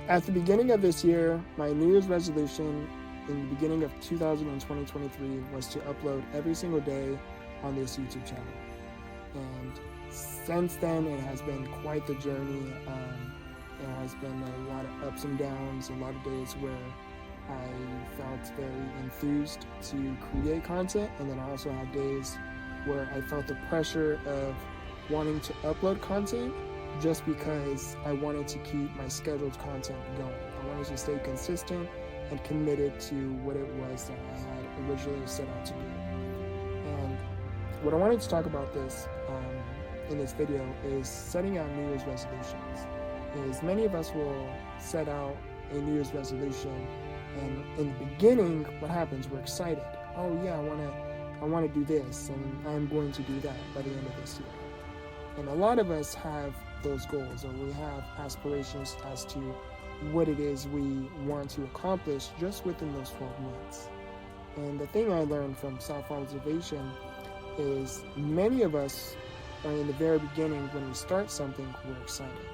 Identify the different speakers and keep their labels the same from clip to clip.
Speaker 1: At the beginning of this year, my New Year's resolution in the beginning of 2023 was to upload every single day on this YouTube channel. And since then, it has been quite the journey. There has been a lot of ups and downs, a lot of days where I felt very enthused to create content, and then I also had days where I felt the pressure of wanting to upload content just because I wanted to keep my scheduled content going. I wanted to stay consistent and committed to what it was that I had originally set out to do. And what I wanted to talk about in this video is setting out New Year's resolutions. Is many of us will set out a New Year's resolution, and in the beginning, what happens? We're excited. Oh yeah, I want to do this, and I'm going to do that by the end of this year. And a lot of us have those goals, or we have aspirations as to what it is we want to accomplish just within those 12 months. And the thing I learned from self-observation is many of us are in the very beginning. When we start something, we're excited,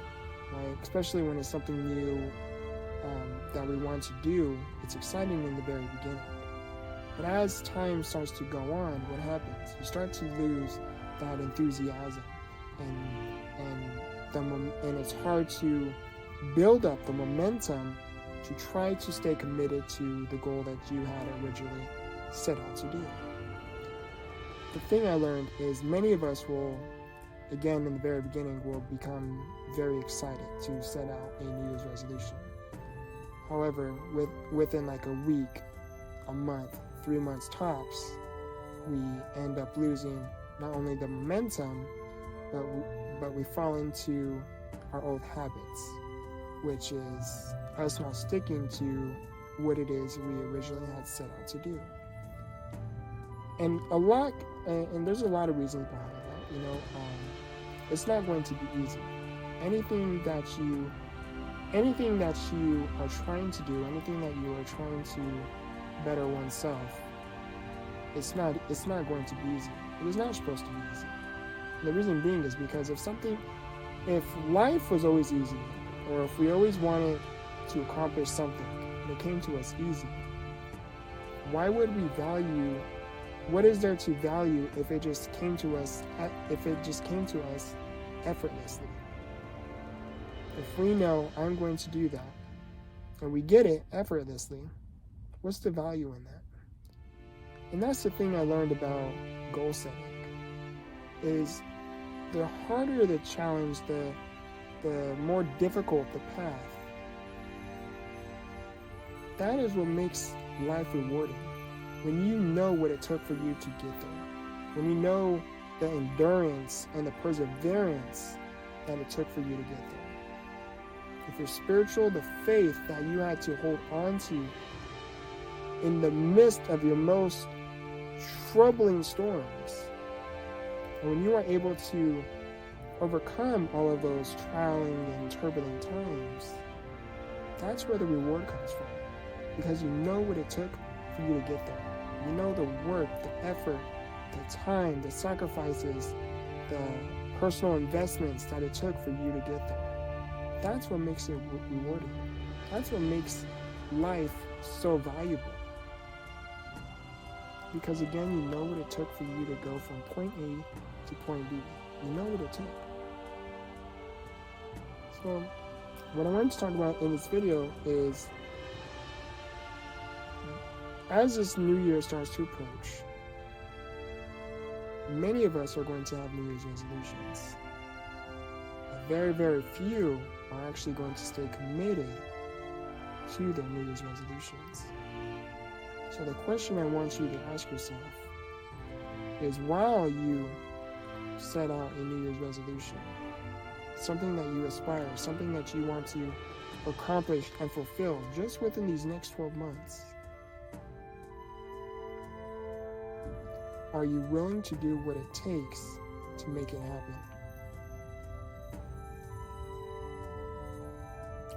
Speaker 1: right? Especially when it's something new that we want to do. It's exciting in the very beginning. But as time starts to go on, what happens? You start to lose that enthusiasm, and it's hard to build up the momentum to try to stay committed to the goal that you had originally set out to do. The thing I learned is many of us will, again in the very beginning, will become very excited to set out a New Year's resolution. However, within like a week, a month, 3 months tops, we end up losing not only the momentum, but we fall into our old habits, which is us not sticking to what it is we originally had set out to do. And there's a lot of reasons behind that. It's not going to be easy. Anything that you are trying to do, anything that you are trying to better oneself, it's not going to be easy. It was not supposed to be easy. And the reason being is because if life was always easy, or if we always wanted to accomplish something and it came to us easy, why would we value? What is there to value if it just came to us effortlessly? If we know I'm going to do that and we get it effortlessly, what's the value in that? And that's the thing I learned about goal setting, is the harder the challenge, the more difficult the path. That is what makes life rewarding. When you know what it took for you to get there, when you know the endurance and the perseverance that it took for you to get there. If you're spiritual, the faith that you had to hold on to in the midst of your most troubling storms, and when you are able to overcome all of those trialing and turbulent times, that's where the reward comes from. Because you know what it took for you to get there. You know the work, the effort, the time, the sacrifices, the personal investments that it took for you to get there. That's what makes it rewarding. That's what makes life so valuable. Because again, you know what it took for you to go from point A to point B. You know what it took. So, what I wanted to talk about in this video is, as this new year starts to approach, many of us are going to have New Year's resolutions. Very, very few are actually going to stay committed to their New Year's resolutions. So the question I want you to ask yourself is, while you set out a New Year's resolution, something that you aspire, something that you want to accomplish and fulfill just within these next 12 months, are you willing to do what it takes to make it happen?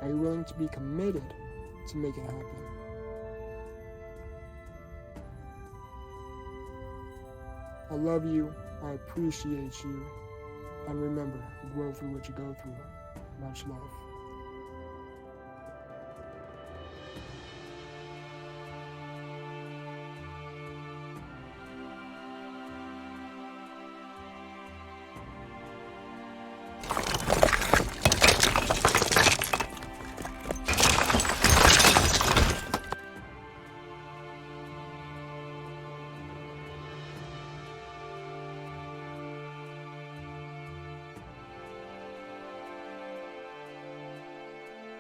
Speaker 1: Are you willing to be committed to make it happen? I love you. I appreciate you. And remember, grow through what you go through. Much love.